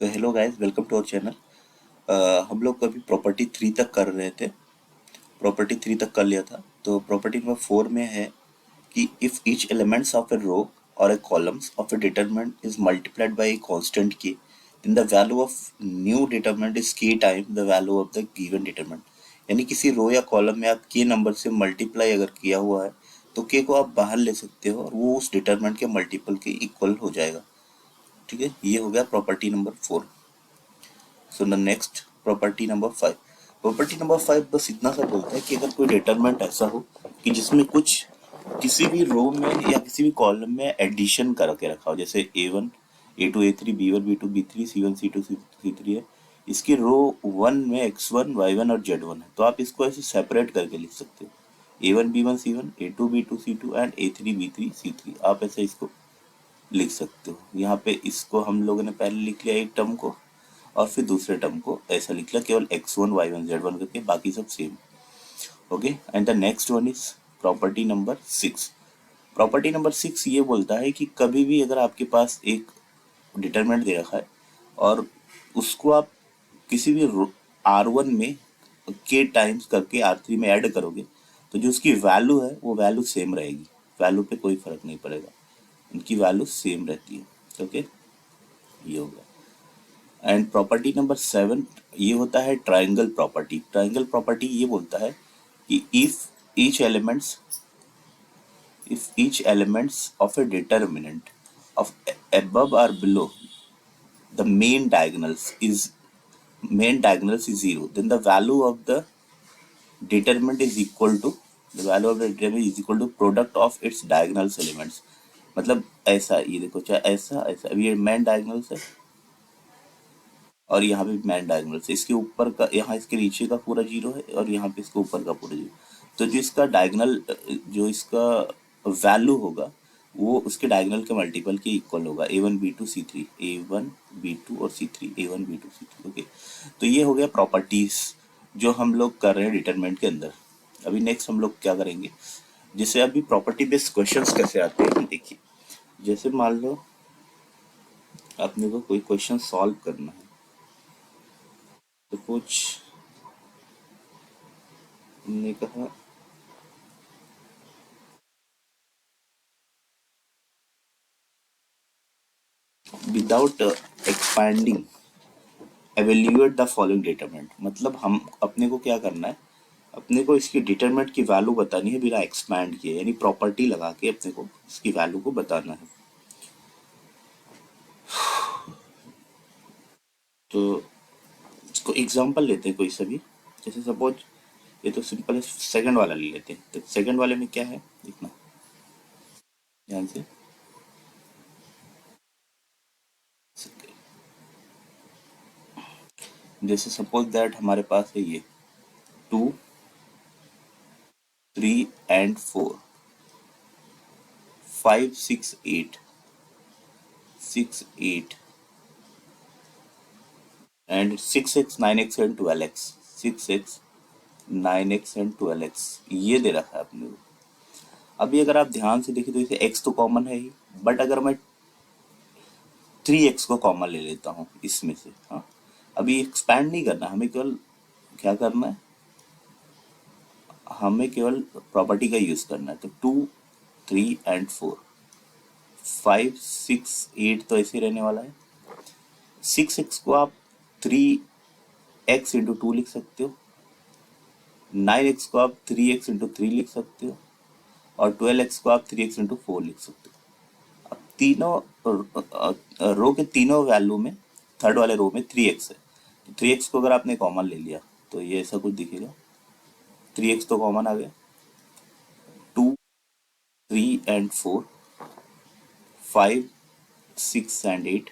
तो hello guys, welcome to our channel. हम लोग अभी प्रॉपर्टी 3 तक कर रहे थे। प्रॉपर्टी 3 तक कर लिया था। तो प्रॉपर्टी नंबर 4 में है कि if each elements of a row और a columns of a determinant is multiplied by a constant K, then the value of new determinant is K time the value of the given determinant. यानी किसी रो या column में आप के number से multiply अगर किया हुआ है तो के को आप बाहर ले सकते हो और वो उस डिटरमिनेंट के मल्टीपल के इक्वल हो जाएगा। ठीक है, ये हो गया property number 4। So the next property number 5। Property number 5 बस इतना सा बोलता है कि अगर कोई डिटरमिनेंट ऐसा हो कि जिसमें कुछ किसी भी रो में या किसी भी कॉलम में एडिशन करके रखा हो, जैसे A1 A2 A3 B1 B2 B3 C1 C2 C3 है। इसकी रो 1 में X1 Y1 और Z1 है, तो आप इसको ऐसे सेपरेट करके लिख सकते हो। A1 B1 C1 A2 B2 C2 and A3 B3 C3, आप ऐसे इसको लिख सकते हो। यहाँ पे इसको हम लोगों ने पहले लिख लिया एक टर्म को, और फिर दूसरे टर्म को ऐसा लिख लिया केवल x1 y1 z1 करके, बाकी सब same. Okay, and the next one is property number 6। Property number 6 ये बोलता है कि कभी भी अगर आपके पास एक डिटरमिनेंट दे रखा है और उसको आप किसी भी R1 में के टाइम्स करके R3 में ऐड करोगे तो जो उसकी वैल्यू है वो वैल्यू सेम रहेगी। वैल्यू पे कोई फर्क नहीं पड़ेगा, इनकी वैल्यू सेम रहती है। ओके, ये हो गया। एंड प्रॉपर्टी नंबर 7 ये होता है ट्राइंगल प्रॉपर्टी। ट्राइंगल प्रॉपर्टी ये बोलता है कि if each elements of a determinant of above or below the main diagonals is zero, then the value of the determinant is equal to product of its diagonals elements। मतलब ऐसा, ये देखो, चाहे ऐसा ऐसा, अभी ये मेन डायगोनल्स है और यहाँ पे मैन डायगोनल से इसके ऊपर का, यहाँ इसके नीचे का पूरा जीरो है और यहाँ पे इसके ऊपर का पूरा जीरो। तो जो इसका डायगोनल, जो इसका वैल्यू होगा वो उसके डायगोनल के मल्टीपल के इक्वल होगा। A1 B2 C3 A1 B2 और C3 A1 B2 C3। Okay, तो ये हो गया प्रॉपर्टीज जो हम लोग कर रहे हैं डिटरमिनेंट के अंदर। अभी नेक्स्ट हम लोग क्या करेंगे, जैसे अभी प्रॉपर्टी बेस्ड क्वेश्चंस कैसे आते हैं देखिए। जैसे मान लो आपने को कोई क्वेश्चन सॉल्व करना है, तो कुछ हमने कहा without expanding evaluate the following determinant. मतलब हम अपने को क्या करना है, अपने को इसकी डिटरमिनेंट की वैल्यू बतानी है बिना एक्सपैंड किए, यानी प्रॉपर्टी लगा के अपने को इसकी वैल्यू को बताना है। तो इसको एग्जांपल लेते हैं कोई सभी। जैसे सपोज ये तो सिंपल है, सेकंड वाला ले लेते हैं। तो सेकंड वाले में क्या है देखना ध्यान से। जैसे सपोज दैट हमारे पास है ये 2 3 and 4 5 6 8 6 8 and 6x 9x and 12x। 6x 9x and 12x ये दे रखा है अपने को। अभी अगर आप ध्यान से देखें तो इसे x तो कॉमन है ही, बट अगर मैं 3x को कॉमन ले लेता हूँ इसमें से, हाँ, अभी एक्सपैंड नहीं करना, हमें केवल क्या करना है, हमें केवल प्रॉपर्टी का यूज करना है। तो 2 3 एंड 4 5 6 8 तो ऐसे रहने वाला है। 6x को आप 3x इंटू 2 लिख सकते हो, 9x को आप 3x इंटू 3 लिख सकते हो, और 12x को आप 3x इंटू 4 लिख सकते हो। अब तीनों रो के तीनों वैल्यू में थर्ड वाले रो में 3x है, तो 3x को अगर आपने कॉमन ले लिया तो ये ऐसा कुछ दिखेगा। 3x तो कॉमन आ गया। 2 3 एंड 4 5 6 एंड 8,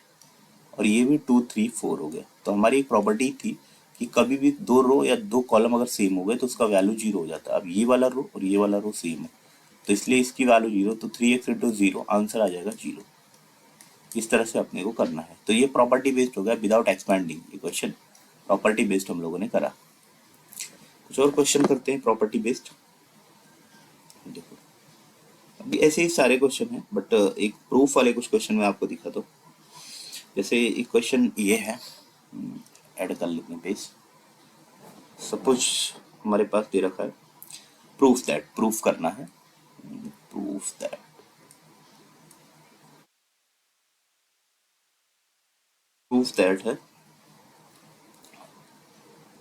और ये भी 2 3 4 हो गया। तो हमारी एक प्रॉपर्टी थी कि कभी भी दो रो या दो कॉलम अगर सेम हो गए तो उसका वैल्यू जीरो हो जाता है। अब ये वाला रो और ये वाला रो सेम है, तो इसलिए इसकी वैल्यू जीरो, तो 3x इंटू जीरो आंसर आ जाएगा जीरो। इस तरह से अपने को करना है। तो ये प्रॉपर्टी बेस्ड हो गया विदाउट एक्सपैंडिंग। ये क्वेश्चन प्रॉपर्टी बेस्ड हम लोगों ने करा। कुछ और क्वेश्चन करते हैं प्रॉपर्टी बेस्ड। देखो अभी ऐसे ही सारे क्वेश्चन हैं, बट एक प्रूफ वाले कुछ क्वेश्चन मैं आपको दिखा दो। जैसे एक क्वेश्चन ये है, ऐड कर लेते हैं पेज। सपोज हमारे पास दे रखा है प्रूफ दैट, प्रूफ करना है, प्रूफ दैट, प्रूफ दैट है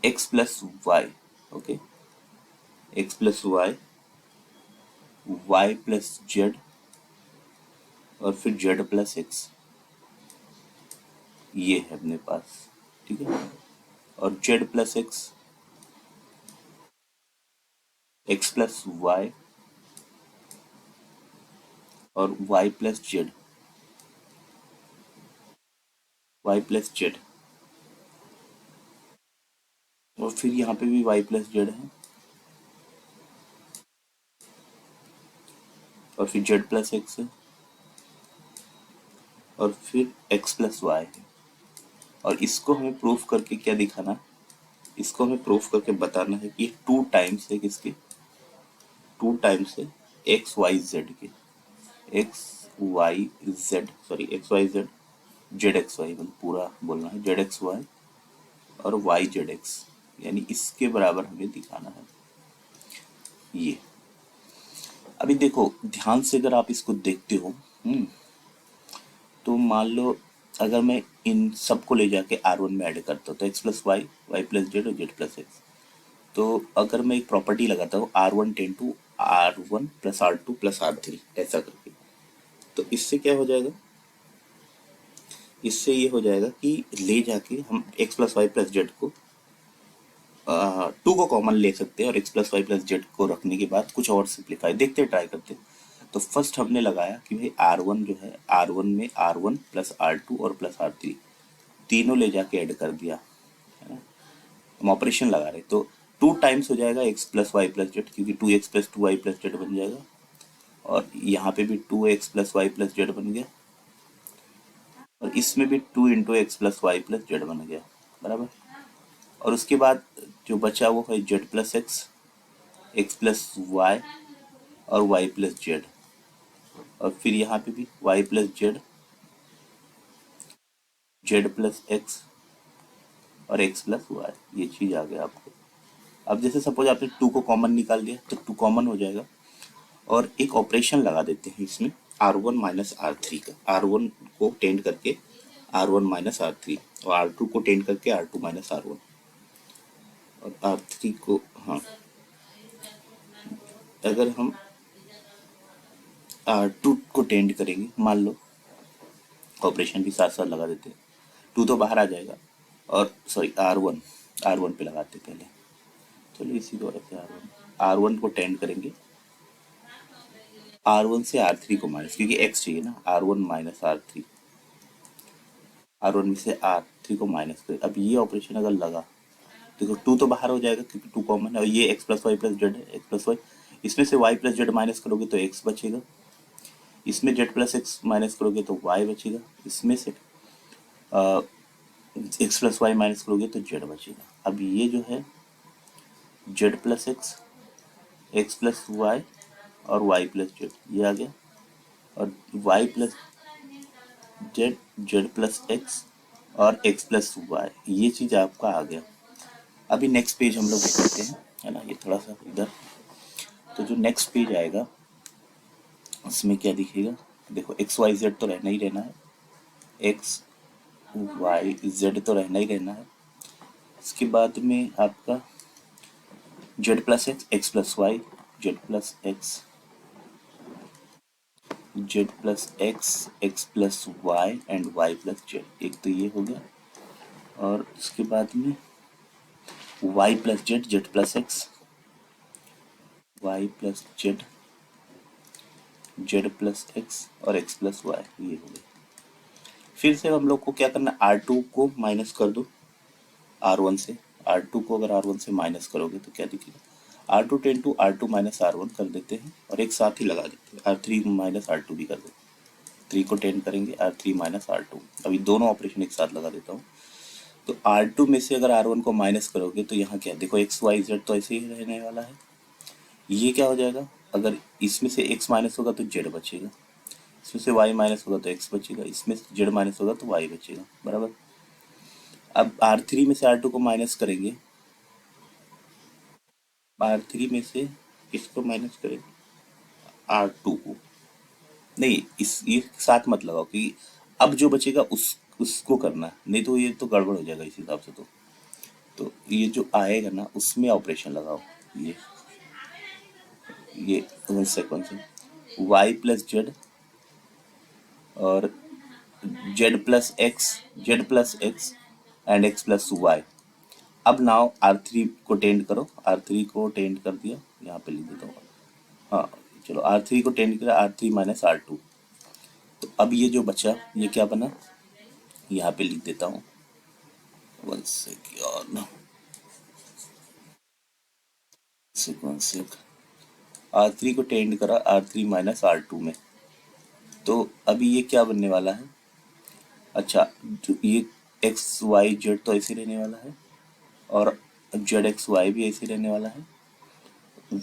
x plus y, okay, x plus y, y plus Z और फिर जेड प्लस एक्स, ये है अपने पास, ठीक है। और Z plus x, x plus Y और Y plus Z, Y plus Z, और फिर यहाँ पे भी वाई प्लस जेड है और फिर जेड प्लस एक्स है और फिर एक्स प्लस वाई है। और इसको हमें प्रूफ करके क्या दिखाना है, इसको हमें प्रूफ करके बताना है कि टू टाइम्स है किसके, टू टाइम्स है एक्स वाई जेड के, x Y z, sorry x Y Z, Z x y, मतलब पूरा बोलना है जेड एक्स वाई और वाई जेड एक्स, यानी इसके बराबर हमें दिखाना है ये। अभी देखो ध्यान से अगर आप इसको देखते हो, तो मान लो अगर मैं इन सबको ले जाके R1 में ऐड करता हूँ तो x plus y, y plus Z और जेड प्लस एक्स, तो अगर मैं एक प्रॉपर्टी लगाता हूँ R1 ten to R1 plus R2 plus R3 ऐसा करके, तो इससे क्या हो जाएगा, इससे ये हो जाएगा कि ले जाके हम x plus Y plus z को टू को कॉमन ले सकते हैं और x plus Y plus z को रखने के बाद कुछ और सिंप्लीफाई देखते हैं, ट्राई करते हैं। तो फर्स्ट हमने लगाया कि भाई R1 जो है, R1 में R1 प्लस R2 और प्लस R3 तीनों ले जाके ऐड कर दिया, है ना, हम ऑपरेशन लगा रहे, तो टू टाइम्स हो जाएगा X plus Y plus Z, क्योंकि two X plus two Y plus Z बन जाएगा, और यहाँ पे भी two X plus Y plus Z बन गया, और इसमें भी two into X plus Y plus Z बन गया, बराबर। और उसके बाद जो बचा वो है z plus x, x plus Y और वाई प्लस जेड, और फिर यहाँ पे भी y plus z, z plus x और एक्स प्लस वाई, ये चीज़ आ गया आपको। अब जैसे सपोज आपने टू को कॉमन निकाल दिया तो टू कॉमन हो जाएगा, और एक ऑपरेशन लगा देते हैं इसमें R1 माइनस R3 का, R1 को टेंड करके R1 माइनस R3 और R2 को टेंड करके R2 माइनस R1 और R3 को, हाँ, अगर हम R2 को टेंड करेंगे, मान लो ऑपरेशन भी साथ साथ लगा देते हैं, टू तो बाहर आ जाएगा, और सॉरी R1 पे लगाते पहले, चलो इसी द्वारा से R1 को टेंड करेंगे, R1 से R3 को माइनस, क्योंकि x चाहिए ना, R1 माइनस R3, R1 में से R3 को माइनस करें। अब ये ऑपरेशन अगर लगा, देखो टू तो बाहर हो जाएगा क्योंकि टू कॉमन है, और ये x plus Y plus z है, एक्स प्लस वाई, इसमें से वाई प्लस जेड माइनस करोगे तो एक्स बचेगा, इसमें जेड प्लस एक्स माइनस करोगे तो वाई बचेगा, इसमें से एक्स प्लस वाई माइनस करोगे तो जेड बचेगा। अब ये जो है z plus x, x plus Y और वाई प्लस जेड, ये आ गया, और Y plus z, z plus x और एक्स प्लस वाई, ये चीज़ आपका आ गया। अभी नेक्स्ट पेज हम लोग देखते हैं, है ना, ये थोड़ा सा इधर, तो जो नेक्स्ट पेज आएगा उसमें क्या दिखेगा, देखो एक्स वाई जेड तो रहना ही रहना है, एक्स वाई जेड तो रहना ही रहना है, इसके बाद में आपका z plus x, x plus y, z plus x, z plus x, x plus y and y plus z, एक तो ये हो गया, और उसके बाद में y plus z, z plus x, y plus z, z plus x और एक्स प्लस वाई, ये हो गया। फिर से हम लोग को क्या करना है, R2 को माइनस कर दो R1 से, R2 को अगर R1 से माइनस करोगे तो क्या दिखेगा, R2 ten to R2 minus R1 कर देते हैं, और एक साथ ही लगा देते हैं R3 माइनस R2 भी कर देते हैं, 3 को टेन करेंगे R3 माइनस R2, अभी दोनों ऑपरेशन एक साथ लगा देता हूँ। तो R2 में से अगर R1 को माइनस करोगे तो यहाँ क्या, देखो एक्स वाई जेड तो ऐसे ही रहने वाला है, ये क्या हो जाएगा, अगर इसमें से x माइनस होगा तो जेड बचेगा, इसमें से y माइनस होगा तो x बचेगा, इसमें से z माइनस होगा तो y बचेगा, बराबर। अब R3 में से R2 को माइनस करेंगे, R3 में से किसको माइनस करेंगे, R2 को। नहीं, इस ये साथ मत लगाओ कि अब जो बचेगा उसको करना है, नहीं तो ये तो गड़बड़ हो जाएगा इस हिसाब से। तो ये जो आएगा ना उसमें ऑपरेशन लगाओ। ये 1 सेकंड से y प्लस जेड और z plus x and x plus y. अब नाउ R3 को टेंड करो, R3 को टेंड कर दिया, यहाँ पे लिख देता हूँ। हाँ चलो, R3 को टेंड किया, R3 माइनस R2। तो अब ये जो बचा ये क्या बना, यहाँ पे लिख देता हूँ। 1 सेकंड, R3 को टेंड करा R3 माइनस R2 में, तो अभी ये क्या बनने वाला है। अच्छा, जो ये एक्स वाई जेड तो ऐसे रहने वाला है, और जेड एक्स वाई भी ऐसे रहने वाला है।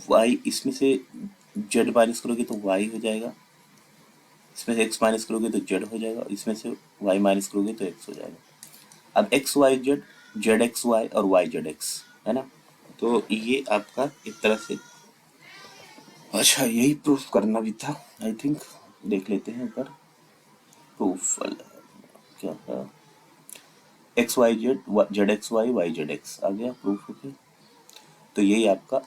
वाई इसमें से जेड माइनस करोगे तो वाई हो जाएगा, इसमें से एक्स माइनस करोगे तो जेड हो जाएगा, इसमें से वाई माइनस करोगे तो एक्स हो जाएगा। अब x Y Z, Z x y और वाई जेड एक्स, है ना। तो ये आपका एक तरह से, अच्छा यही प्रूफ करना भी था आई थिंक। देख लेते हैं एक बार प्रूफ क्या था। X Y Z, Z x Y, Y Z X आ गया प्रूफ होके। तो यही आपका,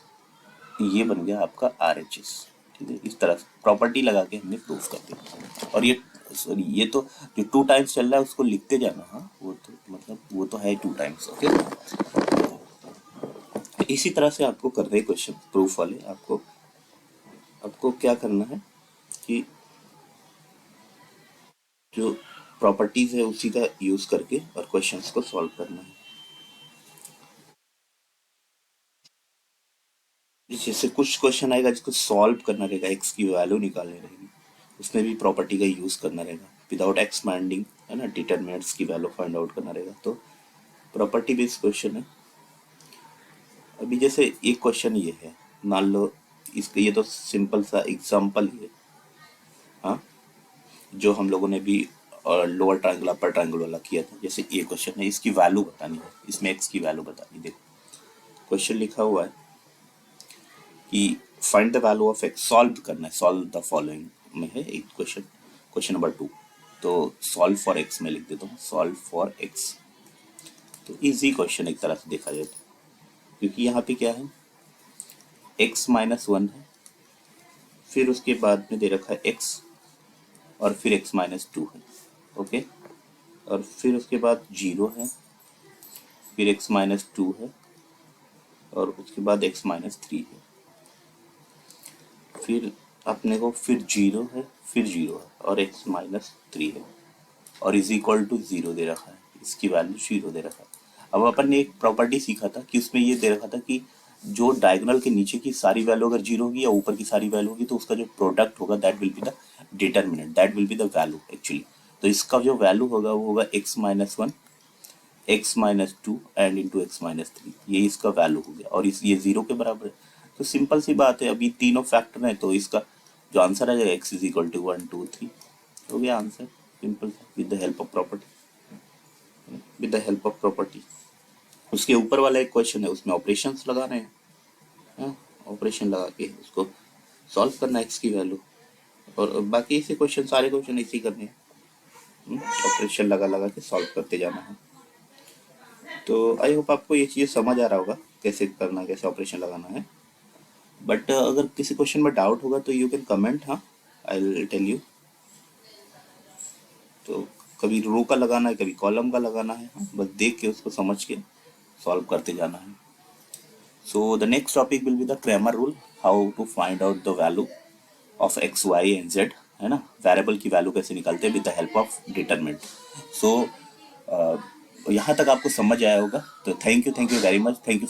ये बन गया आपका आर एच एस। ठीक है, इस तरह से प्रॉपर्टी लगा के हमने प्रूफ कर दिया। और ये सॉरी, ये तो जो 2 टाइम्स चल रहा है उसको लिखते जाना। हाँ वो तो मतलब वो तो है 2 टाइम्स। ओके, इसी तरह से आपको कर रहे क्वेश्चन प्रूफ वाले। आपको आपको क्या करना है कि जो प्रॉपर्टीज है उसी का यूज करके और क्वेश्चंस को सॉल्व करना है। जैसे कुछ क्वेश्चन आएगा जिसको सॉल्व करना रहेगा, एक्स की वैल्यू निकालनी रहेगी, उसमें भी प्रॉपर्टी का यूज करना रहेगा। विदाउट एक्सपैंडिंग, है ना, डिटरमिनेंट्स की वैल्यू फाइंड आउट करना रहेगा। तो प्रॉपर्टी बेस्ड क्वेश्चन है। अभी जैसे एक क्वेश्चन ये है, मान लो इसका, ये तो सिंपल सा एग्जांपल ही है। हाँ, जो हम लोगों ने भी लोअर ट्रायंगल अपर ट्रायंगल वाला किया था। जैसे ये क्वेश्चन है, इसकी वैल्यू बतानी है, इसमें एक्स की वैल्यू बतानी। देखो क्वेश्चन लिखा हुआ है कि find the value of x, solve करना है, सॉल्व द फॉलोइंग में है एक क्वेश्चन, क्वेश्चन नंबर 2। तो सॉल्व फॉर एक्स में लिख देता हूँ, सॉल्व फॉर एक्स। तो इजी क्वेश्चन एक तरह से देखा जाए तो, क्योंकि यहाँ पे क्या है, एक्स माइनस 1 है, फिर उसके बाद में दे रखा है एक्स, और फिर एक्स माइनस 2 है। ओके, और फिर उसके बाद 0 है, फिर एक्स माइनस 2 है, और उसके बाद एक्स माइनस 3 है। फिर अपने को फिर 0 है, फिर 0 है, और एक्स माइनस 3 है, और इज इक्वल टू 0 दे रखा है, इसकी वैल्यू 0 दे रखा है। अब अपन ने एक प्रॉपर्टी सीखा था कि उसमें ये दे रखा था कि जो डायगोनल के नीचे की सारी वैल्यू अगर 0 होगी या ऊपर की सारी वैल्यू होगी तो उसका जो प्रोडक्ट होगा that will be the determinant, that will be the value actually. तो इसका जो वैल्यू होगा वो होगा x minus 1, x minus 2 and into x minus 3। ये इसका वैल्यू हो गया, और इस ये 0 के बराबर है। तो सिंपल सी बात है, अभी तीनों फैक्टर है तो इसका जो आंसर आ जाएगा एक्स इज इक्वल टू 1 2 3, हो गया answer, simple, with the help of property, with the help of property. उसके ऊपर वाला एक क्वेश्चन है, उसमें ऑपरेशंस लगा रहे हैं। हाँ, ऑपरेशन लगा के उसको सॉल्व करना है एक्स की वैल्यू, और बाकी ऐसे क्वेश्चन, सारे क्वेश्चन ऐसे ही करने हैं, ऑपरेशन लगा लगा के सॉल्व करते जाना है। तो आई होप आपको ये चीज़ समझ आ रहा होगा कैसे करना, कैसे ऑपरेशन लगाना है। बट अगर किसी क्वेश्चन में डाउट होगा तो यू कैन कमेंट। हाँ, आई विल टेल यू। तो कभी रो का लगाना है, कभी कॉलम का लगाना है, हाँ, बस देख के उसको समझ के सॉल्व करते जाना है। So the next topic will be the Cramer rule, how to find out the value of X Y and Z, है ना, वेरिएबल की वैल्यू कैसे निकालते हैं with the help of determinant. So यहाँ तक आपको समझ आया होगा। तो thank you very much, thank you.